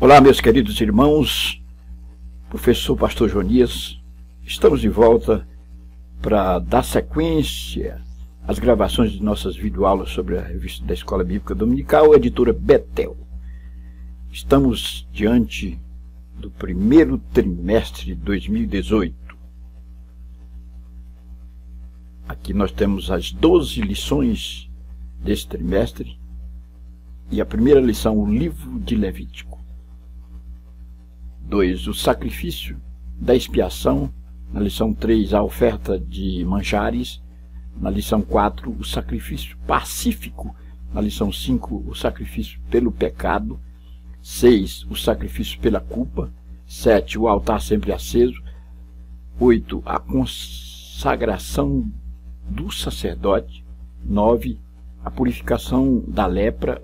Olá, meus queridos irmãos, professor Pastor Jonias, estamos de volta para dar sequência às gravações de nossas videoaulas sobre a revista da Escola Bíblica Dominical, editora Betel. Estamos diante do primeiro trimestre de 2018. Aqui nós temos as 12 lições desse trimestre e a primeira lição, o livro de Levítico. 2. O sacrifício da expiação. Na lição 3, a oferta de manjares. Na lição 4, o sacrifício pacífico. Na lição 5, o sacrifício pelo pecado. 6, o sacrifício pela culpa. 7, o altar sempre aceso. 8, a consagração do sacerdote. 9, a purificação da lepra.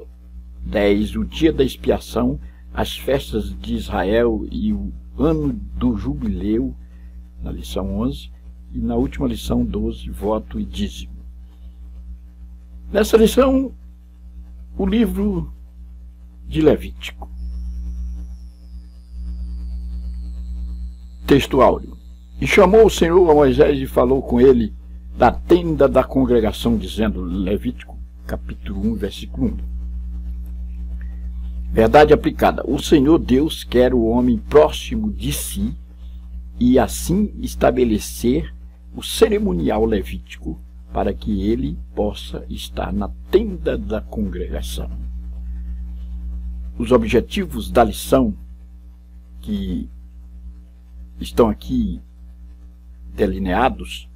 10, o dia da expiação, as festas de Israel e o ano do jubileu, na lição 11, e na última lição 12, voto e dízimo. Nessa lição, o livro de Levítico. Texto áureo. E chamou o Senhor a Moisés e falou com ele da tenda da congregação, dizendo, Levítico, capítulo 1, versículo 1. Verdade aplicada. O Senhor Deus quer o homem próximo de si e assim estabelecer o cerimonial levítico para que ele possa estar na tenda da congregação. Os objetivos da lição que estão aqui delineados,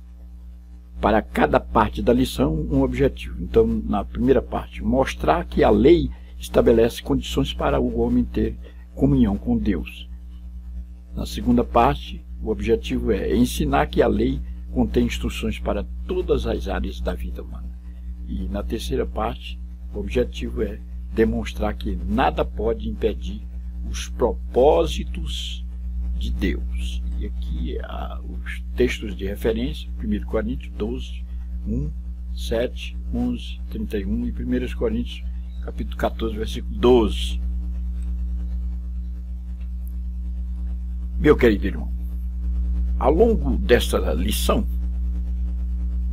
para cada parte da lição um objetivo. Então, na primeira parte, mostrar que a lei estabelece condições para o homem ter comunhão com Deus. Na segunda parte, o objetivo é ensinar que a lei contém instruções para todas as áreas da vida humana. E na terceira parte, o objetivo é demonstrar que nada pode impedir os propósitos de Deus. E aqui os textos de referência, 1 Coríntios 12, 1, 7, 11, 31 e 1 Coríntios capítulo 14, versículo 12. Meu querido irmão, ao longo desta lição,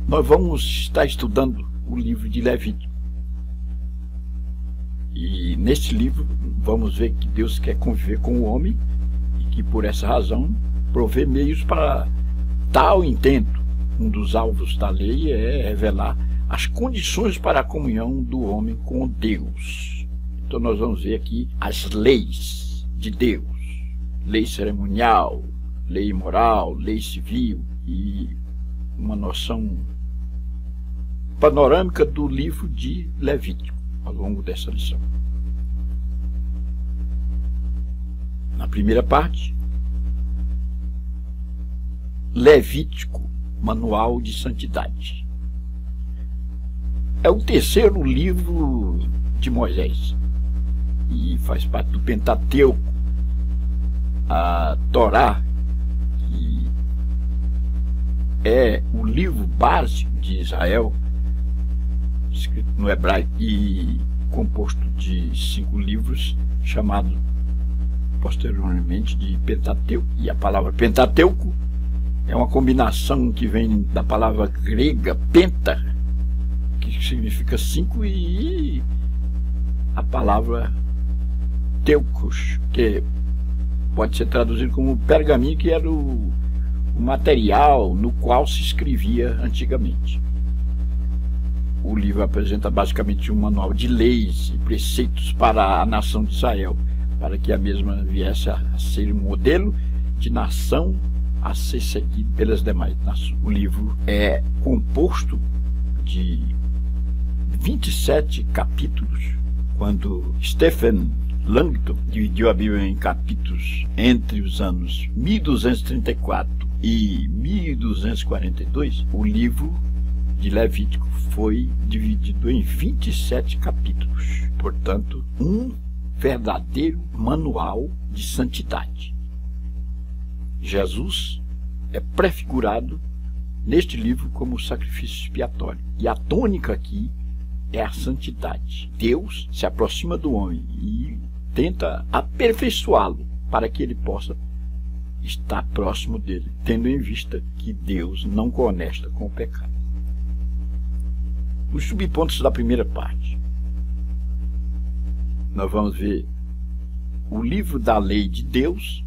nós vamos estar estudando o livro de Levítico. E neste livro vamos ver que Deus quer conviver com o homem e que por essa razão provê meios para tal intento. Um dos alvos da lei é revelar as condições para a comunhão do homem com Deus. Então nós vamos ver aqui as leis de Deus. Lei cerimonial, lei moral, lei civil e uma noção panorâmica do livro de Levítico ao longo dessa lição. Na primeira parte, Levítico, Manual de Santidade. É o terceiro livro de Moisés e faz parte do Pentateuco. A Torá, que é o livro base de Israel, escrito no hebraico e composto de 5 livros, chamado posteriormente de Pentateuco. E a palavra Pentateuco é uma combinação que vem da palavra grega penta, que significa 5, e a palavra teucos, que pode ser traduzido como pergaminho, que era o material no qual se escrevia antigamente. O livro apresenta basicamente um manual de leis e preceitos para a nação de Israel, para que a mesma viesse a ser um modelo de nação a ser seguido pelas demais nações. O livro é composto de 27 capítulos. Quando Stephen Langton dividiu a Bíblia em capítulos entre os anos 1234 e 1242, o livro de Levítico foi dividido em 27 capítulos. Portanto, um verdadeiro manual de santidade. Jesus é prefigurado neste livro como sacrifício expiatório. E a tônica aqui é a santidade. Deus se aproxima do homem e tenta aperfeiçoá-lo para que ele possa estar próximo dele, tendo em vista que Deus não conesta com o pecado. Os subpontos da primeira parte. Nós vamos ver o livro da lei de Deus,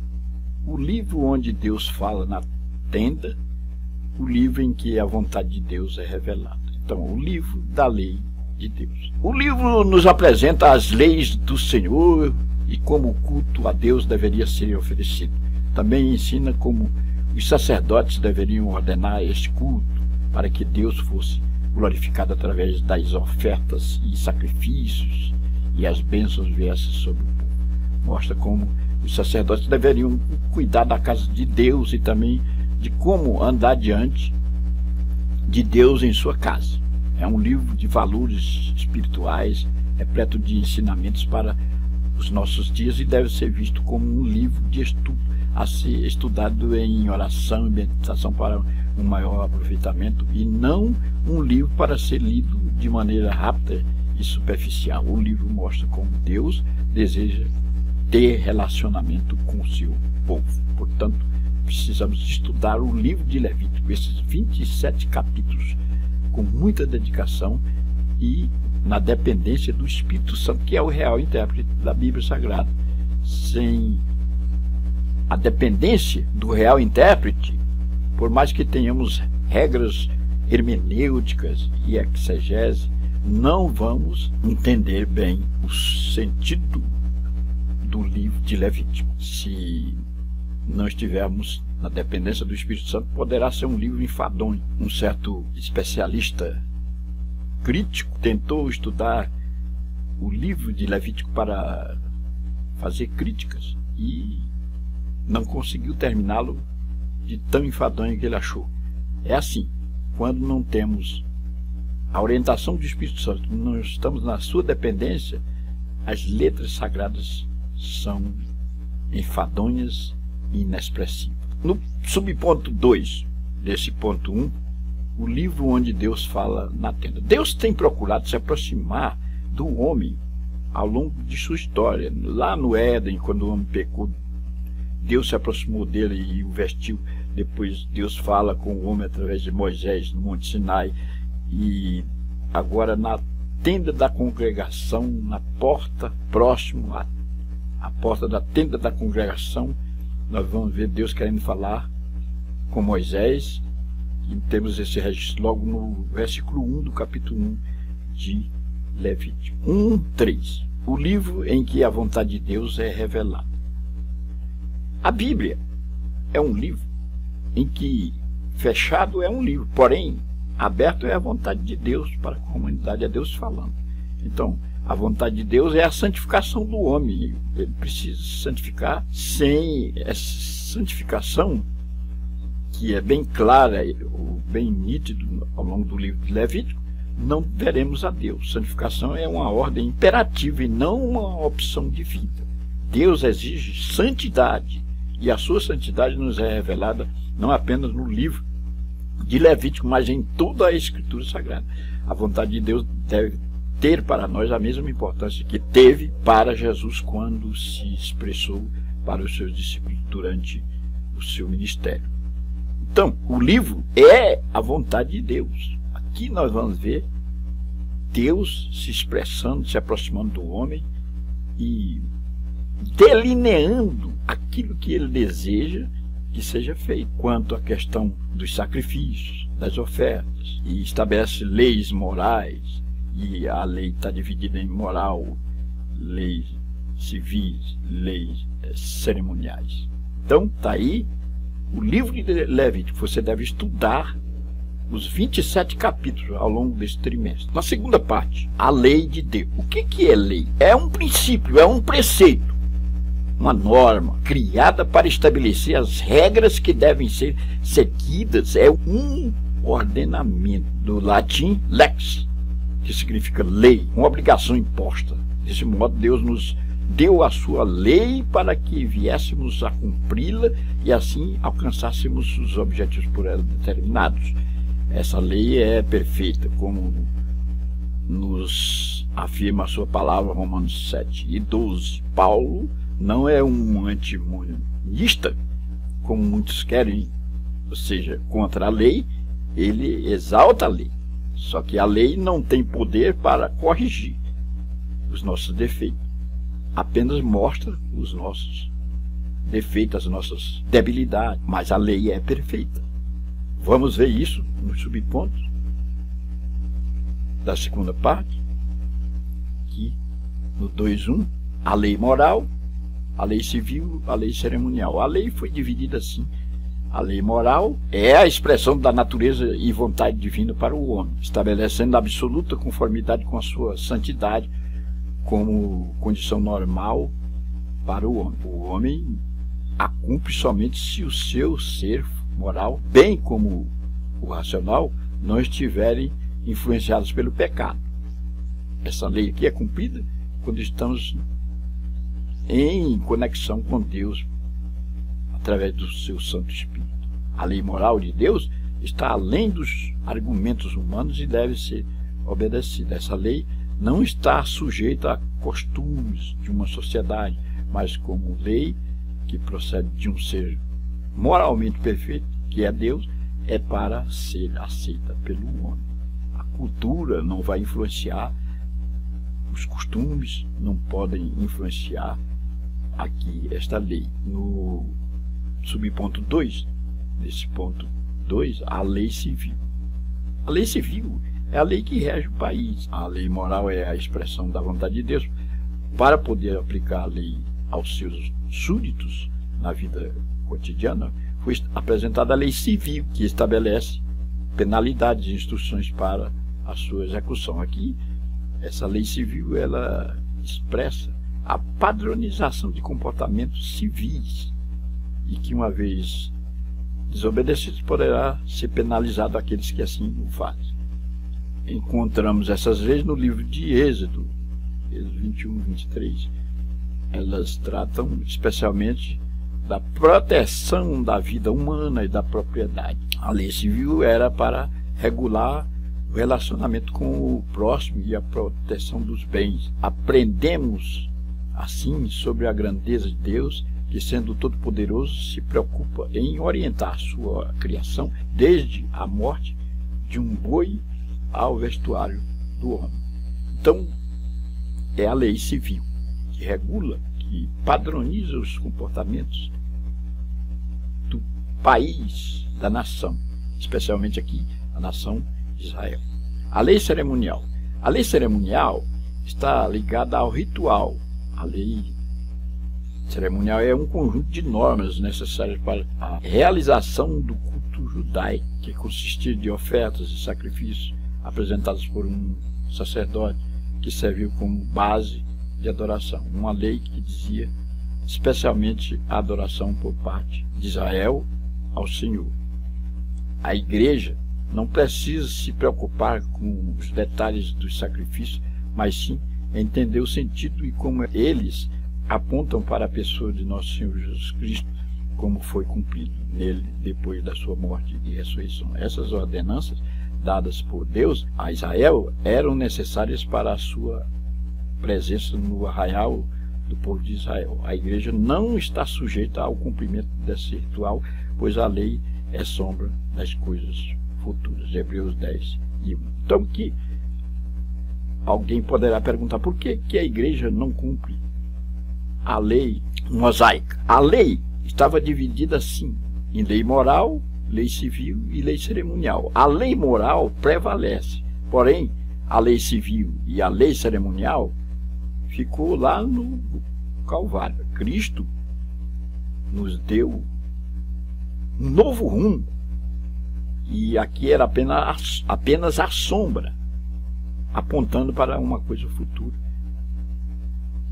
o livro onde Deus fala na tenda, o livro em que a vontade de Deus é revelada. Então, o livro da lei de Deus. O livro nos apresenta as leis do Senhor e como o culto a Deus deveria ser oferecido. Também ensina como os sacerdotes deveriam ordenar este culto para que Deus fosse glorificado através das ofertas e sacrifícios e as bênçãos viessem sobre o povo. Mostra como os sacerdotes deveriam cuidar da casa de Deus e também de como andar diante de Deus em sua casa. É um livro de valores espirituais, repleto de ensinamentos para os nossos dias e deve ser visto como um livro de estudo, a ser estudado em oração e meditação para um maior aproveitamento, e não um livro para ser lido de maneira rápida e superficial. O livro mostra como Deus deseja ter relacionamento com o seu povo. Portanto, precisamos estudar o livro de Levítico, esses 27 capítulos, com muita dedicação e na dependência do Espírito Santo, que é o real intérprete da Bíblia Sagrada. Sem a dependência do real intérprete, por mais que tenhamos regras hermenêuticas e exegese, não vamos entender bem o sentido do livro de Levítico. Se não estivermos na dependência do Espírito Santo, poderá ser um livro enfadonho. Um certo especialista crítico tentou estudar o livro de Levítico para fazer críticas e não conseguiu terminá-lo de tão enfadonho que ele achou. É assim, quando não temos a orientação do Espírito Santo, não estamos na sua dependência, as letras sagradas são enfadonhas e inexpressivas. No subponto 2 desse ponto 1, o livro onde Deus fala na tenda. Deus tem procurado se aproximar do homem ao longo de sua história. Lá no Éden, quando o homem pecou, Deus se aproximou dele e o vestiu. Depois Deus fala com o homem através de Moisés no Monte Sinai. E agora na tenda da congregação, na porta próximo à porta da tenda da congregação, nós vamos ver Deus querendo falar com Moisés. E temos esse registro logo no versículo 1 do capítulo 1 de Levítico. 1:3. O livro em que a vontade de Deus é revelada. A Bíblia é um livro em que fechado é um livro, porém aberto é a vontade de Deus para a comunidade, é Deus falando. Então, a vontade de Deus é a santificação do homem. Ele precisa se santificar. Sem essa santificação, que é bem clara, ou bem nítido ao longo do livro de Levítico, não veremos a Deus. Santificação é uma ordem imperativa e não uma opção de vida. Deus exige santidade, e a sua santidade nos é revelada não apenas no livro de Levítico, mas em toda a Escritura Sagrada. A vontade de Deus deve ter para nós a mesma importância que teve para Jesus quando se expressou para os seus discípulos durante o seu ministério. Então, o livro é a vontade de Deus. Aqui nós vamos ver Deus se expressando, se aproximando do homem e delineando aquilo que ele deseja que seja feito quanto à questão dos sacrifícios, das ofertas, e estabelece leis morais, e a lei está dividida em moral, leis civis, leis cerimoniais. Então, está aí o livro de Levítico. Você deve estudar os 27 capítulos ao longo desse trimestre. Na segunda parte, a lei de Deus. O que é lei? É um princípio, é um preceito, uma norma criada para estabelecer as regras que devem ser seguidas. É um ordenamento, do latim lex, que significa lei, uma obrigação imposta. Desse modo, Deus nos deu a sua lei para que viéssemos a cumpri-la e assim alcançássemos os objetivos por ela determinados. Essa lei é perfeita, como nos afirma a sua palavra, Romanos 7:12. Paulo não é um antimonista, como muitos querem, ou seja, contra a lei. Ele exalta a lei, só que a lei não tem poder para corrigir os nossos defeitos, apenas mostra os nossos defeitos, as nossas debilidades, mas a lei é perfeita. Vamos ver isso nos subpontos da segunda parte, aqui no 2:1, a lei moral, a lei civil, a lei cerimonial. A lei foi dividida assim. A lei moral é a expressão da natureza e vontade divina para o homem, estabelecendo a absoluta conformidade com a sua santidade como condição normal para o homem. O homem a cumpre somente se o seu ser moral, bem como o racional, não estiverem influenciados pelo pecado. Essa lei aqui é cumprida quando estamos em conexão com Deus através do seu Santo Espírito. A lei moral de Deus está além dos argumentos humanos e deve ser obedecida. Essa lei não está sujeita a costumes de uma sociedade, mas como lei que procede de um ser moralmente perfeito, que é Deus, é para ser aceita pelo homem. A cultura não vai influenciar, os costumes não podem influenciar aqui esta lei. No subponto 2, nesse ponto 2, a lei civil. A lei civil é a lei que rege o país. A lei moral é a expressão da vontade de Deus para poder aplicar a lei aos seus súditos na vida cotidiana. Foi apresentada a lei civil, que estabelece penalidades e instruções para a sua execução. Aqui, essa lei civil, ela expressa a padronização de comportamentos civis e que, uma vez desobedecidos, poderá ser penalizado aqueles que assim o fazem. Encontramos essas leis no livro de Êxodo 21:23. Elas tratam especialmente da proteção da vida humana e da propriedade. A lei civil era para regular o relacionamento com o próximo e a proteção dos bens. Aprendemos, assim, sobre a grandeza de Deus, que, sendo todo-poderoso, se preocupa em orientar sua criação desde a morte de um boi ao vestuário do homem. Então, é a lei civil que regula, que padroniza os comportamentos do país, da nação, especialmente aqui a nação de Israel. A lei cerimonial. A lei cerimonial está ligada ao ritual. A lei cerimonial é um conjunto de normas necessárias para a realização do culto judaico, que consistia de ofertas e sacrifícios apresentados por um sacerdote que serviu como base de adoração. Uma lei que dizia especialmente a adoração por parte de Israel ao Senhor. A igreja não precisa se preocupar com os detalhes dos sacrifícios, mas sim entender o sentido e como eles apontam para a pessoa de nosso Senhor Jesus Cristo, como foi cumprido nele depois da sua morte e ressurreição. Essas ordenanças dadas por Deus a Israel eram necessárias para a sua presença no arraial do povo de Israel. A igreja não está sujeita ao cumprimento desse ritual, pois a lei é sombra das coisas futuras. Hebreus 10:1. Então, que alguém poderá perguntar por que a igreja não cumpre a lei mosaica? A lei estava dividida assim, em lei moral, lei civil e lei cerimonial. A lei moral prevalece, porém a lei civil e a lei cerimonial ficou lá no Calvário. Cristo nos deu um novo rumo, e aqui era apenas a sombra, apontando para uma coisa futura.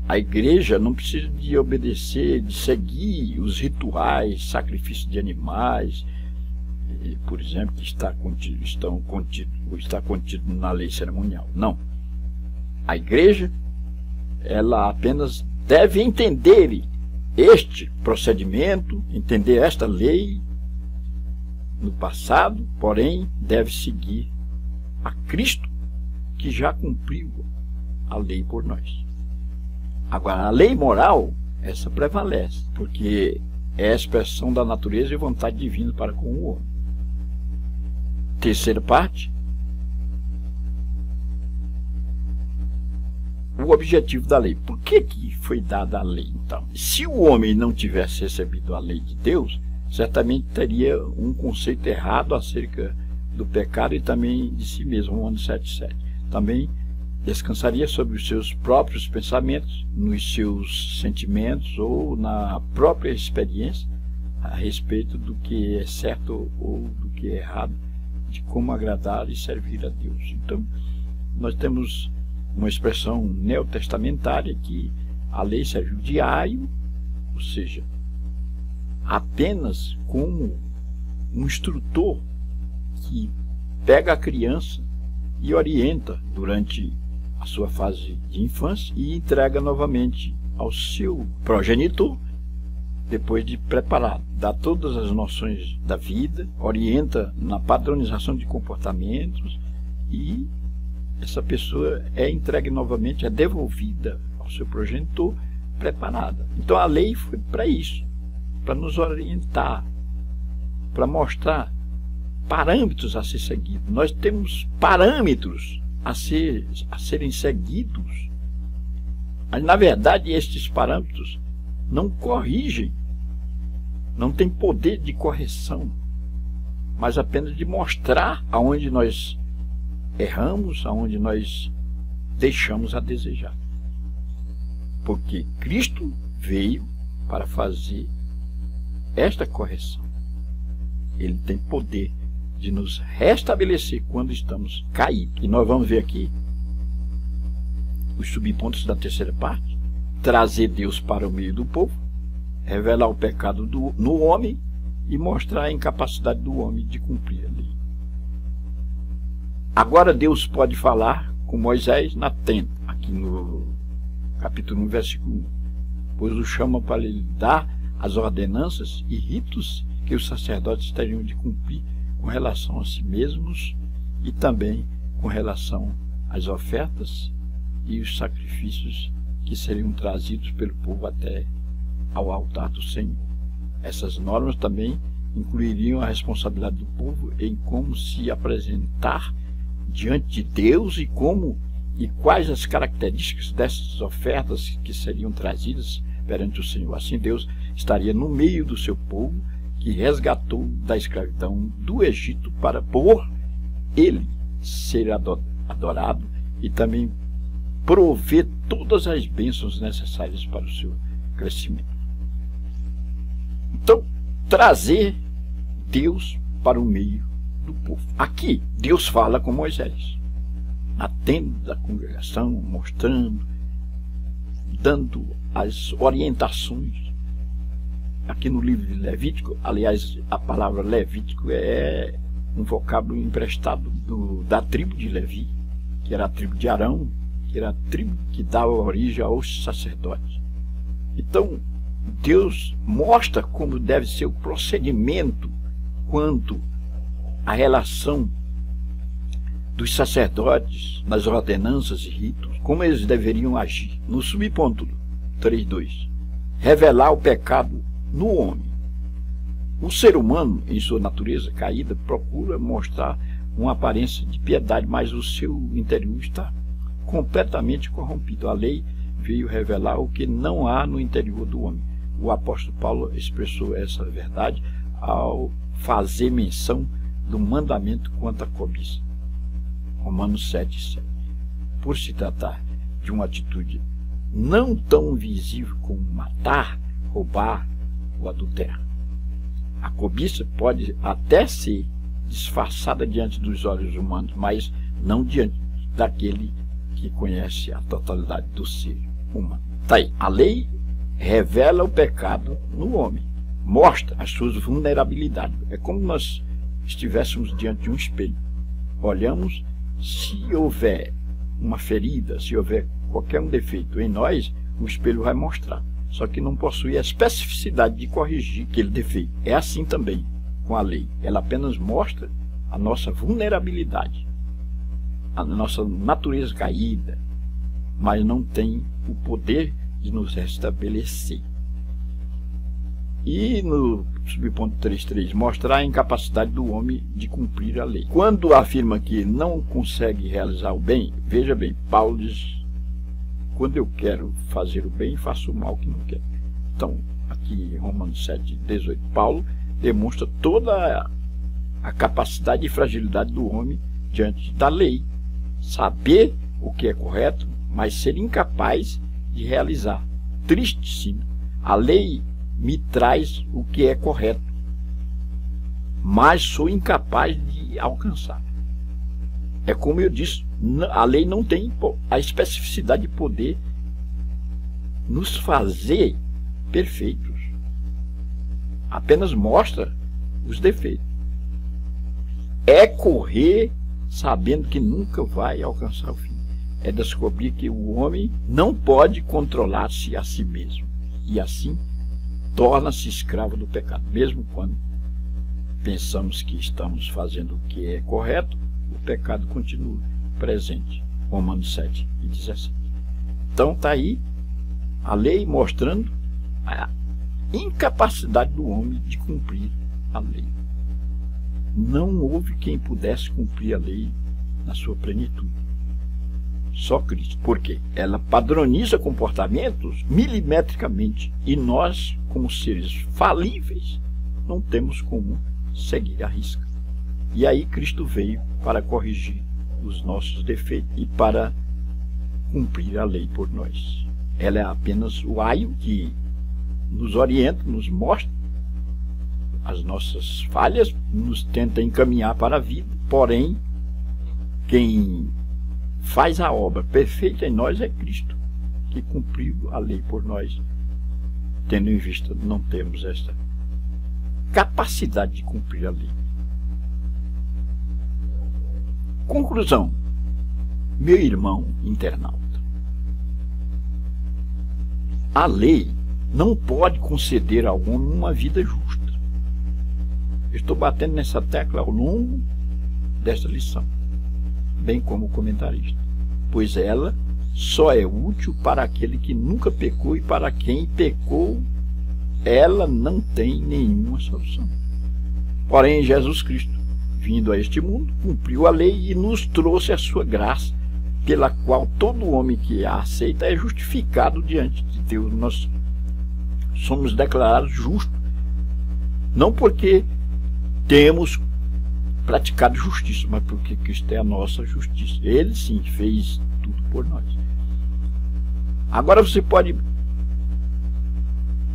A igreja não precisa de obedecer, de seguir os rituais, sacrifício de animais, por exemplo, que está contido na lei cerimonial. Não. A igreja, ela apenas deve entender este procedimento, entender esta lei no passado, porém deve seguir a Cristo, que já cumpriu a lei por nós. Agora, a lei moral, essa prevalece, porque é a expressão da natureza e vontade divina para com o homem. Terceira parte, o objetivo da lei. Por que foi dada a lei, então? Se o homem não tivesse recebido a lei de Deus, certamente teria um conceito errado acerca do pecado e também de si mesmo, Romanos 7,7. Também descansaria sobre os seus próprios pensamentos, nos seus sentimentos ou na própria experiência a respeito do que é certo ou do que é errado, de como agradar e servir a Deus. Então, nós temos uma expressão neotestamentária que a lei serviu de aio, ou seja, apenas como um instrutor que pega a criança e orienta durante a sua fase de infância e entrega novamente ao seu progenitor depois de preparado. Dá todas as noções da vida, orienta na padronização de comportamentos e essa pessoa é entregue novamente, é devolvida ao seu progenitor preparada. Então a lei foi para isso, para nos orientar, para mostrar parâmetros a ser seguidos. Nós temos parâmetros a serem seguidos. Mas, na verdade, estes parâmetros não corrigem, não tem poder de correção, mas apenas de mostrar aonde nós erramos, aonde nós deixamos a desejar. Porque Cristo veio para fazer esta correção. Ele tem poder de nos restabelecer quando estamos caídos. E nós vamos ver aqui os subpontos da terceira parte: trazer Deus para o meio do povo, revelar o pecado no homem e mostrar a incapacidade do homem de cumprir a lei. Agora Deus pode falar com Moisés na tenda, aqui no capítulo 1, versículo 1, pois o chama para lhe dar as ordenanças e ritos que os sacerdotes teriam de cumprir com relação a si mesmos e também com relação às ofertas e os sacrifícios que seriam trazidos pelo povo até ao altar do Senhor. Essas normas também incluiriam a responsabilidade do povo em como se apresentar diante de Deus e quais as características dessas ofertas que seriam trazidas perante o Senhor. Assim Deus estaria no meio do seu povo, que resgatou da escravidão do Egito para por ele ser adorado e também prover todas as bênçãos necessárias para o seu crescimento. Então, trazer Deus para o meio do povo. Aqui, Deus fala com Moisés, na tenda da congregação, mostrando, dando as orientações. Aqui no livro de Levítico, aliás, a palavra Levítico é um vocábulo emprestado da tribo de Levi, que era a tribo de Arão, que era a tribo que dava origem aos sacerdotes. Então, Deus mostra como deve ser o procedimento quanto à relação dos sacerdotes nas ordenanças e ritos, como eles deveriam agir. No subponto 3.2, revelar o pecado no homem. O ser humano, em sua natureza caída, procura mostrar uma aparência de piedade, mas o seu interior está completamente corrompido. A lei veio revelar o que não há no interior do homem. O apóstolo Paulo expressou essa verdade ao fazer menção do mandamento quanto à cobiça. Romanos 7,7. Por se tratar de uma atitude não tão visível como matar, roubar ou adulterar. A cobiça pode até ser disfarçada diante dos olhos humanos, mas não diante daquele que conhece a totalidade do ser humano. Tá aí. A lei revela o pecado no homem, mostra as suas vulnerabilidades. É como nós estivéssemos diante de um espelho. Olhamos, se houver uma ferida, se houver qualquer um defeito em nós, o espelho vai mostrar. Só que não possui a especificidade de corrigir aquele defeito. É assim também com a lei. Ela apenas mostra a nossa vulnerabilidade. a nossa natureza caída, mas não tem o poder de nos restabelecer. E no subponto 3.3, mostrar a incapacidade do homem de cumprir a lei. Quando afirma que não consegue realizar o bem, veja bem, Paulo diz: quando eu quero fazer o bem, faço o mal que não quero. Então, aqui em Romanos 7.18, Paulo demonstra toda a capacidade e fragilidade do homem diante da lei. Saber o que é correto, mas ser incapaz de realizar. Triste, sim. A lei me traz o que é correto, mas sou incapaz de alcançar. É como eu disse, a lei não tem a especificidade de poder nos fazer perfeitos. Apenas mostra os defeitos. É correr sabendo que nunca vai alcançar o fim. É descobrir que o homem não pode controlar-se a si mesmo. E assim torna-se escravo do pecado. Mesmo quando pensamos que estamos fazendo o que é correto, o pecado continua presente. Romanos 7.17. Então está aí a lei mostrando a incapacidade do homem de cumprir a lei. Não houve quem pudesse cumprir a lei na sua plenitude. Só Cristo. Por quê? Ela padroniza comportamentos milimetricamente e nós, como seres falíveis, não temos como seguir a risca. E aí Cristo veio para corrigir os nossos defeitos e para cumprir a lei por nós. Ela é apenas o aio que nos orienta, nos mostra as nossas falhas, nos tenta encaminhar para a vida. Porém, quem faz a obra perfeita em nós é Cristo, que cumpriu a lei por nós, tendo em vista não termos esta capacidade de cumprir a lei. Conclusão, meu irmão internauta, a lei não pode conceder ao homem uma vida justa. Eu estou batendo nessa tecla ao longo desta lição, bem como comentarista, pois ela só é útil para aquele que nunca pecou, e para quem pecou, ela não tem nenhuma solução. Porém, Jesus Cristo, vindo a este mundo, cumpriu a lei e nos trouxe a sua graça, pela qual todo homem que a aceita é justificado diante de Deus. Nós somos declarados justos, não porque temos praticado justiça, mas porque Cristo é a nossa justiça. Ele sim fez tudo por nós. Agora você pode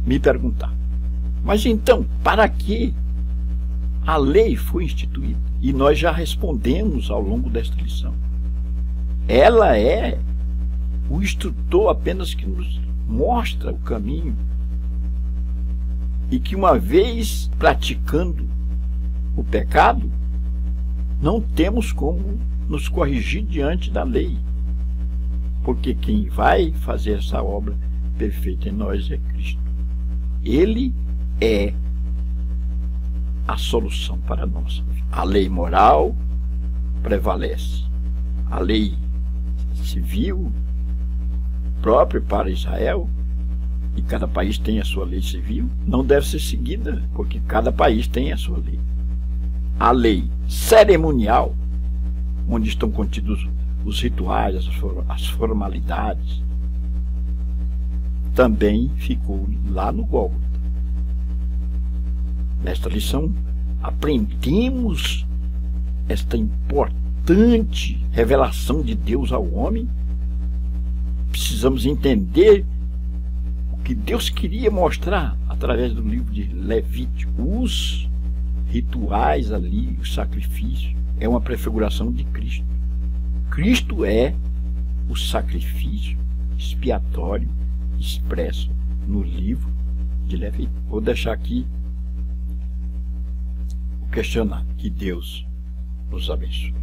me perguntar, mas então, para que a lei foi instituída? E nós já respondemos ao longo desta lição. Ela é o instrutor apenas que nos mostra o caminho, e que uma vez praticando o pecado, não temos como nos corrigir diante da lei, porque quem vai fazer essa obra perfeita em nós é Cristo. Ele é a solução para nós. A lei moral prevalece. A lei civil própria para Israel, e cada país tem a sua lei civil, não deve ser seguida, porque cada país tem a sua lei. A lei cerimonial, onde estão contidos os rituais, as formalidades, também ficou lá no Gólgota. Nesta lição, aprendemos esta importante revelação de Deus ao homem. Precisamos entender o que Deus queria mostrar através do livro de Levítico. Os rituais ali, o sacrifício, é uma prefiguração de Cristo. Cristo é o sacrifício expiatório expresso no livro de Levítico. Vou deixar aqui o questionário. Que Deus nos abençoe.